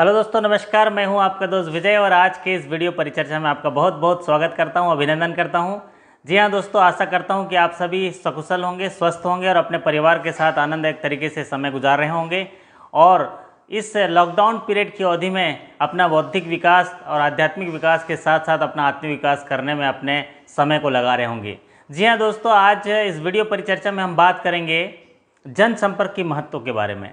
Hello दोस्तों, नमस्कार। मैं हूं आपका दोस्त विजय और आज के इस वीडियो परिचर्चा में आपका बहुत बहुत स्वागत करता हूं, अभिनंदन करता हूं। जी हां दोस्तों, आशा करता हूं कि आप सभी सकुशल होंगे, स्वस्थ होंगे और अपने परिवार के साथ आनंददायक तरीके से समय गुजार रहे होंगे और इस लॉकडाउन पीरियड की अवधि में अपना बौद्धिक विकास और आध्यात्मिक विकास के साथ साथ अपना आत्मिक विकास करने में अपने समय को लगा रहे होंगे। जी हाँ दोस्तों, आज इस वीडियो परिचर्चा में हम बात करेंगे जनसंपर्क की महत्व के बारे में।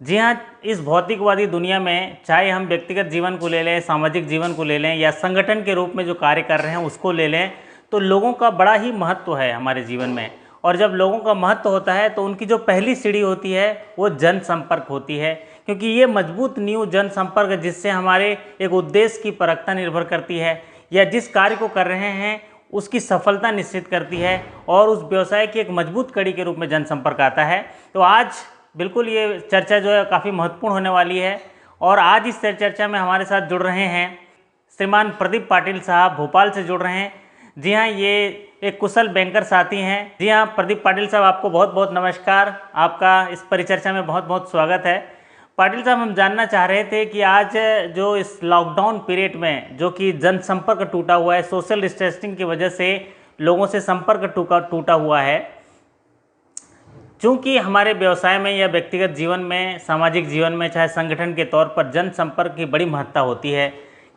जी हाँ, इस भौतिकवादी दुनिया में चाहे हम व्यक्तिगत जीवन को ले लें, सामाजिक जीवन को ले लें या संगठन के रूप में जो कार्य कर रहे हैं उसको ले लें, तो लोगों का बड़ा ही महत्व है हमारे जीवन में। और जब लोगों का महत्व होता है तो उनकी जो पहली सीढ़ी होती है वो जनसंपर्क होती है, क्योंकि ये मजबूत नींव जनसंपर्क जिससे हमारे एक उद्देश्य की परखता निर्भर करती है या जिस कार्य को कर रहे हैं उसकी सफलता निश्चित करती है और उस व्यवसाय की एक मजबूत कड़ी के रूप में जनसंपर्क आता है। तो आज बिल्कुल ये चर्चा जो है काफ़ी महत्वपूर्ण होने वाली है और आज इस चर्चा में हमारे साथ जुड़ रहे हैं श्रीमान प्रदीप पाटिल साहब, भोपाल से जुड़ रहे हैं। जी हाँ, ये एक कुशल बैंकर साथी हैं। जी हाँ प्रदीप पाटिल साहब, आपको बहुत बहुत नमस्कार, आपका इस परिचर्चा में बहुत बहुत स्वागत है। पाटिल साहब, हम जानना चाह रहे थे कि आज जो इस लॉकडाउन पीरियड में जो कि जनसंपर्क टूटा हुआ है, सोशल डिस्टेंसिंग की वजह से लोगों से संपर्क टूटा हुआ है, चूँकि हमारे व्यवसाय में या व्यक्तिगत जीवन में, सामाजिक जीवन में, चाहे संगठन के तौर पर जनसंपर्क की बड़ी महत्ता होती है।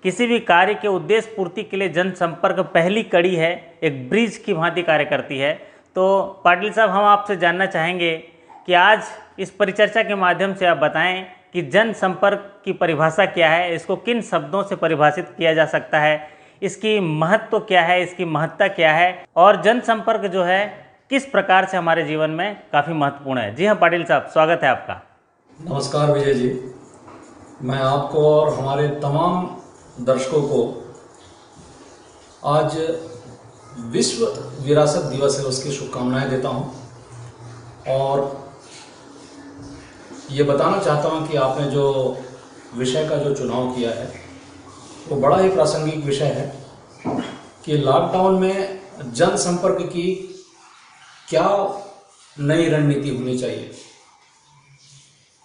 किसी भी कार्य के उद्देश्य पूर्ति के लिए जनसंपर्क पहली कड़ी है, एक ब्रिज की भांति कार्य करती है। तो पाटिल साहब, हम आपसे जानना चाहेंगे कि आज इस परिचर्चा के माध्यम से आप बताएं कि जनसंपर्क की परिभाषा क्या है, इसको किन शब्दों से परिभाषित किया जा सकता है, इसकी महत्व क्या है, इसकी महत्ता क्या है और जनसंपर्क जो है किस प्रकार से हमारे जीवन में काफ़ी महत्वपूर्ण है। जी हाँ पाटिल साहब, स्वागत है आपका। नमस्कार विजय जी, मैं आपको और हमारे तमाम दर्शकों को आज विश्व विरासत दिवस है उसकी शुभकामनाएं देता हूं और ये बताना चाहता हूं कि आपने जो विषय का जो चुनाव किया है वो बड़ा ही प्रासंगिक विषय है कि लॉकडाउन में जनसंपर्क की क्या नई रणनीति होनी चाहिए।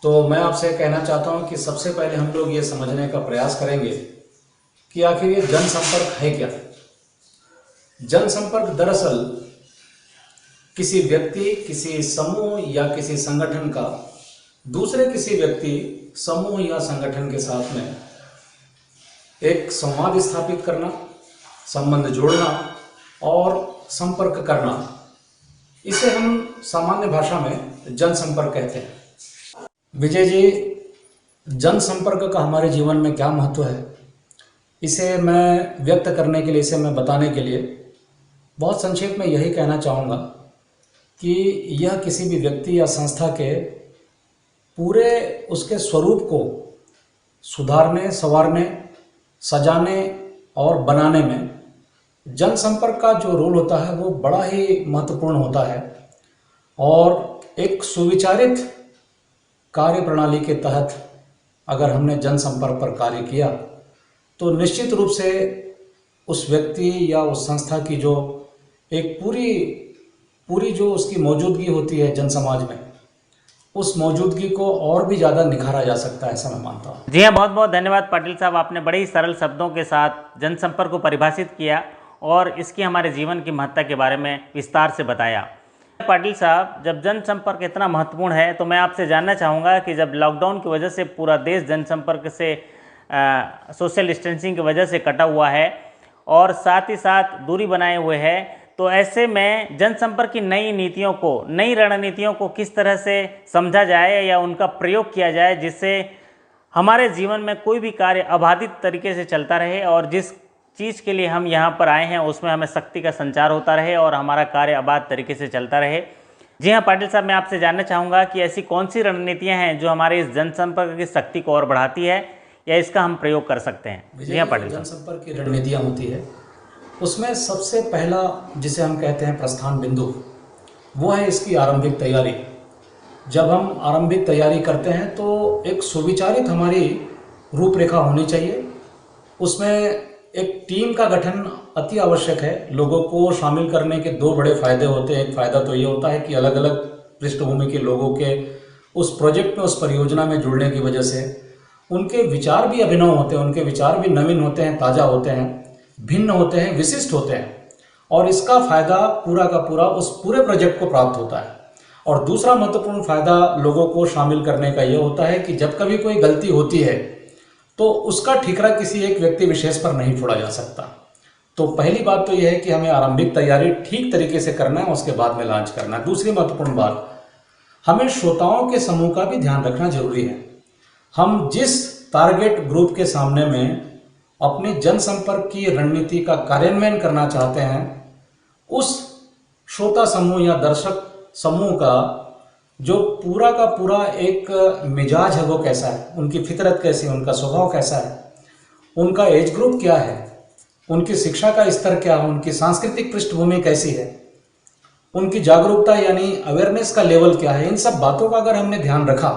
तो मैं आपसे कहना चाहता हूं कि सबसे पहले हम लोग ये समझने का प्रयास करेंगे कि आखिर ये जनसंपर्क है क्या। जनसंपर्क दरअसल किसी व्यक्ति, किसी समूह या किसी संगठन का दूसरे किसी व्यक्ति, समूह या संगठन के साथ में एक संवाद स्थापित करना, संबंध जोड़ना और संपर्क करना, इसे हम सामान्य भाषा में जनसंपर्क कहते हैं। विजय जी, जनसंपर्क का हमारे जीवन में क्या महत्व है, इसे मैं व्यक्त करने के लिए, इसे मैं बताने के लिए बहुत संक्षेप में यही कहना चाहूँगा कि यह किसी भी व्यक्ति या संस्था के पूरे उसके स्वरूप को सुधारने, संवारने, सजाने और बनाने में जनसंपर्क का जो रोल होता है वो बड़ा ही महत्वपूर्ण होता है। और एक सुविचारित कार्य प्रणाली के तहत अगर हमने जनसंपर्क पर कार्य किया तो निश्चित रूप से उस व्यक्ति या उस संस्था की जो एक पूरी जो उसकी मौजूदगी होती है जनसमाज में, उस मौजूदगी को और भी ज़्यादा निखारा जा सकता है, ऐसा मैं मानता हूँ। जी हाँ, बहुत बहुत धन्यवाद पाटिल साहब, आपने बड़े ही सरल शब्दों के साथ जनसंपर्क को परिभाषित किया और इसकी हमारे जीवन की महत्ता के बारे में विस्तार से बताया। पाटिल साहब, जब जनसंपर्क इतना महत्वपूर्ण है तो मैं आपसे जानना चाहूँगा कि जब लॉकडाउन की वजह से पूरा देश जनसंपर्क से सोशल डिस्टेंसिंग की वजह से कटा हुआ है और साथ ही साथ दूरी बनाए हुए है, तो ऐसे में जनसंपर्क की नई नीतियों को, नई रणनीतियों को किस तरह से समझा जाए या उनका प्रयोग किया जाए जिससे हमारे जीवन में कोई भी कार्य अबाधित तरीके से चलता रहे और जिस चीज़ के लिए हम यहाँ पर आए हैं उसमें हमें शक्ति का संचार होता रहे और हमारा कार्य आबाद तरीके से चलता रहे। जी हाँ पाटिल साहब, मैं आपसे जानना चाहूँगा कि ऐसी कौन सी रणनीतियाँ हैं जो हमारे इस जनसंपर्क की शक्ति को और बढ़ाती है या इसका हम प्रयोग कर सकते हैं। जी हाँ पाटिल साहब, जनसंपर्क की रणनीतियाँ होती है उसमें सबसे पहला जिसे हम कहते हैं प्रस्थान बिंदु, वो है इसकी आरंभिक तैयारी। जब हम आरंभिक तैयारी करते हैं तो एक सुविचारित हमारी रूपरेखा होनी चाहिए। उसमें एक टीम का गठन अति आवश्यक है। लोगों को शामिल करने के दो बड़े फायदे होते हैं। एक फ़ायदा तो ये होता है कि अलग अलग पृष्ठभूमि के लोगों के उस प्रोजेक्ट में, उस परियोजना में जुड़ने की वजह से उनके विचार भी अभिनव होते हैं, उनके विचार भी नवीन होते हैं, ताज़ा होते हैं, भिन्न होते हैं, विशिष्ट होते हैं, और इसका फायदा पूरा का पूरा उस पूरे प्रोजेक्ट को प्राप्त होता है। और दूसरा महत्वपूर्ण फायदा लोगों को शामिल करने का यह होता है कि जब कभी कोई गलती होती है तो उसका ठिकरा किसी एक व्यक्ति विशेष पर नहीं फोड़ा जा सकता। तो पहली बात तो यह है कि हमें आरंभिक तैयारी ठीक तरीके से करना है, उसके बाद में लॉन्च करना है। दूसरी महत्वपूर्ण बात, हमें श्रोताओं के समूह का भी ध्यान रखना जरूरी है। हम जिस टारगेट ग्रुप के सामने में अपनी जनसंपर्क की रणनीति का कार्यान्वयन करना चाहते हैं, उस श्रोता समूह या दर्शक समूह का जो पूरा का पूरा एक मिजाज है वो कैसा है, उनकी फितरत कैसी है, उनका स्वभाव कैसा है, उनका एज ग्रुप क्या है, उनकी शिक्षा का स्तर क्या है, उनकी सांस्कृतिक पृष्ठभूमि कैसी है, उनकी जागरूकता यानी अवेयरनेस का लेवल क्या है, इन सब बातों का अगर हमने ध्यान रखा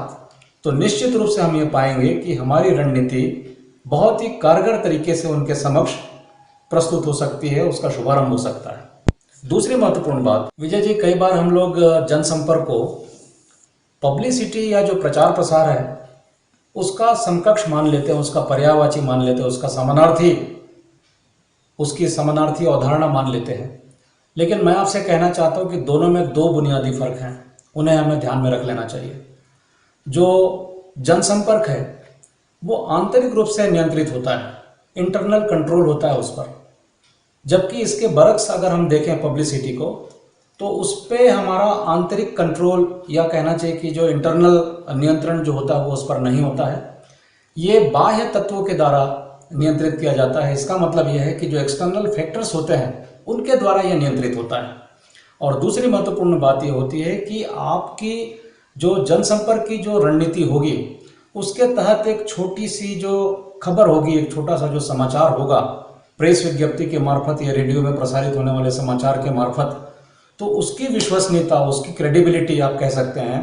तो निश्चित रूप से हम ये पाएंगे कि हमारी रणनीति बहुत ही कारगर तरीके से उनके समक्ष प्रस्तुत हो सकती है, उसका शुभारंभ हो सकता है। दूसरी महत्वपूर्ण बात, विजय जी, कई बार हम लोग जनसंपर्क को पब्लिसिटी या जो प्रचार प्रसार है उसका समकक्ष मान लेते हैं, उसका पर्यायवाची मान लेते हैं, उसकी समानार्थी अवधारणा मान लेते हैं। लेकिन मैं आपसे कहना चाहता हूं कि दोनों में दो बुनियादी फर्क हैं, उन्हें हमें ध्यान में रख लेना चाहिए। जो जनसंपर्क है वो आंतरिक रूप से नियंत्रित होता है, इंटरनल कंट्रोल होता है उस पर, जबकि इसके बरक्स अगर हम देखें पब्लिसिटी को तो उस पर हमारा आंतरिक कंट्रोल या कहना चाहिए कि जो इंटरनल नियंत्रण जो होता है वो उस पर नहीं होता है, ये बाह्य तत्वों के द्वारा नियंत्रित किया जाता है। इसका मतलब यह है कि जो एक्सटर्नल फैक्टर्स होते हैं उनके द्वारा यह नियंत्रित होता है। और दूसरी महत्वपूर्ण बात यह होती है कि आपकी जो जनसंपर्क की जो रणनीति होगी उसके तहत एक छोटी सी जो खबर होगी, एक छोटा सा जो समाचार होगा प्रेस विज्ञप्ति के मार्फत या रेडियो में प्रसारित होने वाले समाचार के मार्फत, तो उसकी विश्वसनीयता, उसकी क्रेडिबिलिटी आप कह सकते हैं,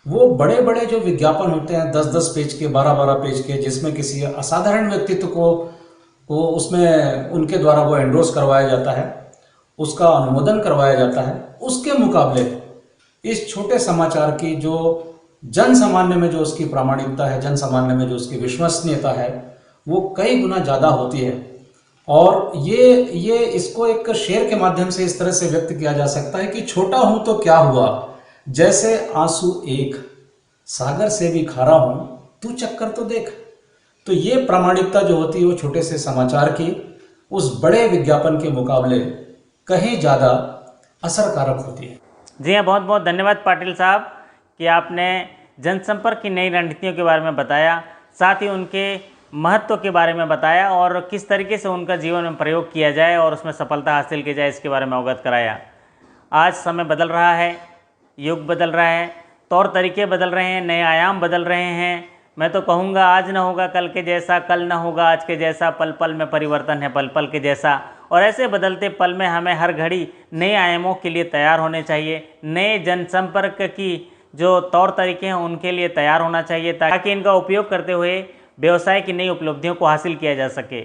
वो बड़े बड़े जो विज्ञापन होते हैं 10-10 पेज के, 12-12 पेज के, जिसमें किसी असाधारण व्यक्तित्व को उसमें उनके द्वारा वो एंडोर्स करवाया जाता है, उसका अनुमोदन करवाया जाता है, उसके मुकाबले इस छोटे समाचार की जो जन सामान्य में जो उसकी प्रामाणिकता है, जन सामान्य में जो उसकी विश्वसनीयता है, वो कई गुना ज़्यादा होती है। और ये इसको एक शेर के माध्यम से इस तरह से व्यक्त किया जा सकता है कि छोटा हूं तो क्या हुआ, जैसे आंसू एक, सागर से भी खारा हूं, तू चक्कर तो देख। तो ये प्रामाणिकता जो होती है वो छोटे से समाचार की उस बड़े विज्ञापन के मुकाबले कहीं ज़्यादा असरकारक होती है। जी हाँ, बहुत बहुत धन्यवाद पाटिल साहब कि आपने जनसंपर्क की नई रणनीतियों के बारे में बताया, साथ ही उनके महत्व के बारे में बताया और किस तरीके से उनका जीवन में प्रयोग किया जाए और उसमें सफलता हासिल की जाए, इसके बारे में अवगत कराया। आज समय बदल रहा है, युग बदल रहा है, तौर तरीके बदल रहे हैं, नए आयाम बदल रहे हैं। मैं तो कहूँगा आज ना होगा कल के जैसा, कल ना होगा आज के जैसा, पल पल में परिवर्तन है पल पल के जैसा। और ऐसे बदलते पल में हमें हर घड़ी नए आयामों के लिए तैयार होने चाहिए, नए जनसंपर्क की जो तौर तरीके हैं उनके लिए तैयार होना चाहिए, ताकि इनका उपयोग करते हुए व्यवसाय की नई उपलब्धियों को हासिल किया जा सके।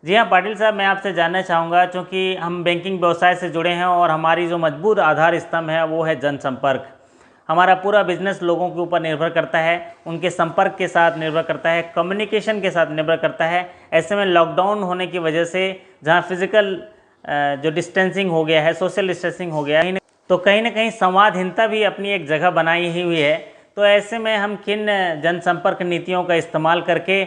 जी हाँ पाटिल साहब, मैं आपसे जानना चाहूँगा, चूँकि हम बैंकिंग व्यवसाय से जुड़े हैं और हमारी जो मजबूत आधार स्तंभ है वो है जनसंपर्क। हमारा पूरा बिजनेस लोगों के ऊपर निर्भर करता है, उनके संपर्क के साथ निर्भर करता है, कम्युनिकेशन के साथ निर्भर करता है। ऐसे में लॉकडाउन होने की वजह से जहाँ फिजिकल जो डिस्टेंसिंग हो गया है, सोशल डिस्टेंसिंग हो गया है, तो कहीं ना कहीं संवादहीनता भी अपनी एक जगह बनाई ही हुई है। तो ऐसे में हम किन जनसंपर्क नीतियों का इस्तेमाल करके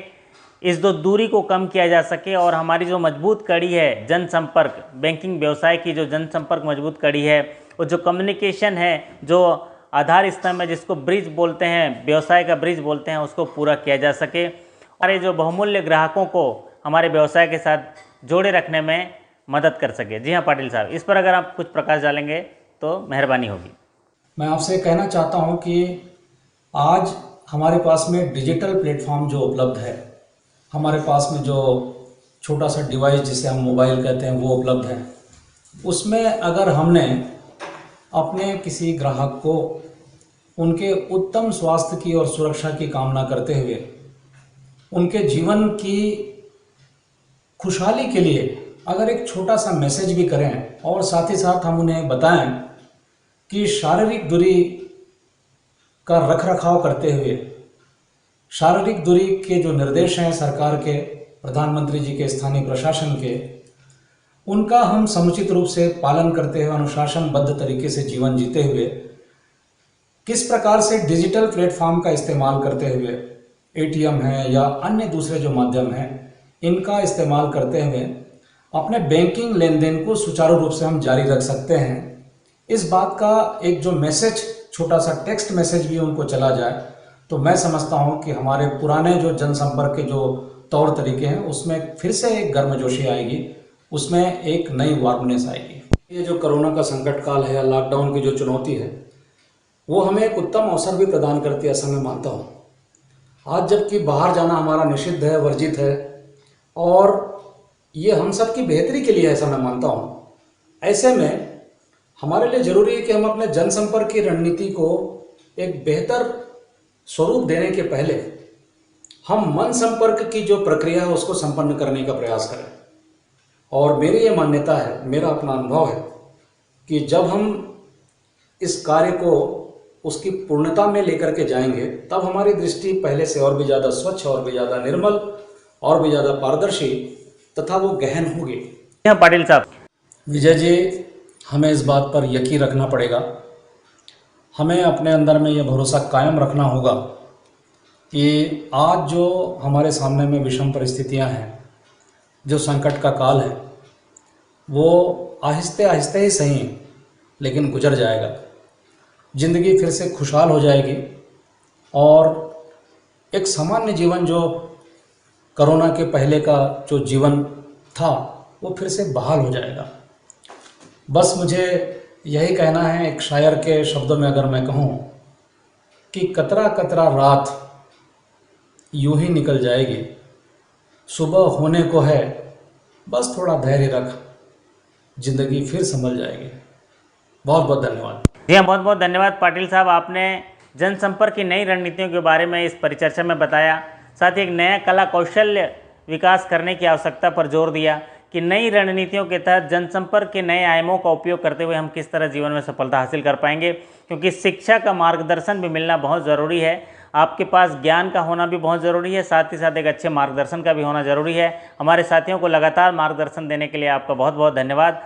इस दूरी को कम किया जा सके और हमारी जो मजबूत कड़ी है जनसंपर्क, बैंकिंग व्यवसाय की जो जनसंपर्क मजबूत कड़ी है, और जो कम्युनिकेशन है, जो आधार स्तंभ है जिसको ब्रिज बोलते हैं, व्यवसाय का ब्रिज बोलते हैं, उसको पूरा किया जा सके। हमारे जो बहुमूल्य ग्राहकों को हमारे व्यवसाय के साथ जोड़े रखने में मदद कर सके। जी हाँ पाटिल साहब, इस पर अगर आप कुछ प्रकाश डालेंगे तो मेहरबानी होगी। मैं आपसे कहना चाहता हूँ कि आज हमारे पास में डिजिटल प्लेटफॉर्म जो उपलब्ध है, हमारे पास में जो छोटा सा डिवाइस जिसे हम मोबाइल कहते हैं वो उपलब्ध है, उसमें अगर हमने अपने किसी ग्राहक को उनके उत्तम स्वास्थ्य की और सुरक्षा की कामना करते हुए उनके जीवन की खुशहाली के लिए अगर एक छोटा सा मैसेज भी करें और साथ ही साथ हम उन्हें बताएं कि शारीरिक दूरी का रखरखाव करते हुए शारीरिक दूरी के जो निर्देश हैं सरकार के, प्रधानमंत्री जी के, स्थानीय प्रशासन के, उनका हम समुचित रूप से पालन करते हुए अनुशासनबद्ध तरीके से जीवन जीते हुए किस प्रकार से डिजिटल प्लेटफॉर्म का इस्तेमाल करते हुए, एटीएम है या अन्य दूसरे जो माध्यम हैं, इनका इस्तेमाल करते हुए अपने बैंकिंग लेन देन को सुचारू रूप से हम जारी रख सकते हैं। इस बात का एक जो मैसेज, छोटा सा टेक्स्ट मैसेज भी उनको चला जाए तो मैं समझता हूं कि हमारे पुराने जो जनसंपर्क के जो तौर तरीके हैं उसमें फिर से एक गर्मजोशी आएगी, उसमें एक नई वार्मनेस आएगी। ये जो कोरोना का संकट काल है या लॉकडाउन की जो चुनौती है वो हमें एक उत्तम अवसर भी प्रदान करती है, ऐसा मैं मानता हूँ। आज जबकि बाहर जाना हमारा निषिद्ध है, वर्जित है, और ये हम सब की बेहतरी के लिए, ऐसा मैं मानता हूँ। ऐसे में हमारे लिए ज़रूरी है कि हम अपने जनसंपर्क की रणनीति को एक बेहतर स्वरूप देने के पहले हम मन संपर्क की जो प्रक्रिया है उसको संपन्न करने का प्रयास करें। और मेरी ये मान्यता है, मेरा अपना अनुभव है कि जब हम इस कार्य को उसकी पूर्णता में लेकर के जाएंगे तब हमारी दृष्टि पहले से और भी ज़्यादा स्वच्छ, और भी ज़्यादा निर्मल, और भी ज़्यादा पारदर्शी तथा वो गहन होगी। हाँ पाटिल साहब। विजय जी, हमें इस बात पर यकीन रखना पड़ेगा, हमें अपने अंदर में यह भरोसा कायम रखना होगा कि आज जो हमारे सामने में विषम परिस्थितियां हैं, जो संकट का काल है, वो आहिस्ते आहिस्ते ही सही लेकिन गुजर जाएगा। ज़िंदगी फिर से खुशहाल हो जाएगी और एक सामान्य जीवन जो कोरोना के पहले का जो जीवन था वो फिर से बहाल हो जाएगा। बस मुझे यही कहना है, एक शायर के शब्दों में अगर मैं कहूँ कि कतरा कतरा रात यूं ही निकल जाएगी, सुबह होने को है, बस थोड़ा धैर्य रख, जिंदगी फिर संभल जाएगी। बहुत बहुत धन्यवाद। जी हाँ, बहुत बहुत धन्यवाद पाटिल साहब। आपने जनसंपर्क की नई रणनीतियों के बारे में इस परिचर्चा में बताया, साथ ही एक नया कला कौशल्य विकास करने की आवश्यकता पर जोर दिया कि नई रणनीतियों के तहत जनसंपर्क के नए आयामों का उपयोग करते हुए हम किस तरह जीवन में सफलता हासिल कर पाएंगे, क्योंकि शिक्षा का मार्गदर्शन भी मिलना बहुत ज़रूरी है। आपके पास ज्ञान का होना भी बहुत ज़रूरी है, साथ ही साथ एक अच्छे मार्गदर्शन का भी होना ज़रूरी है। हमारे साथियों को लगातार मार्गदर्शन देने के लिए आपका बहुत बहुत धन्यवाद।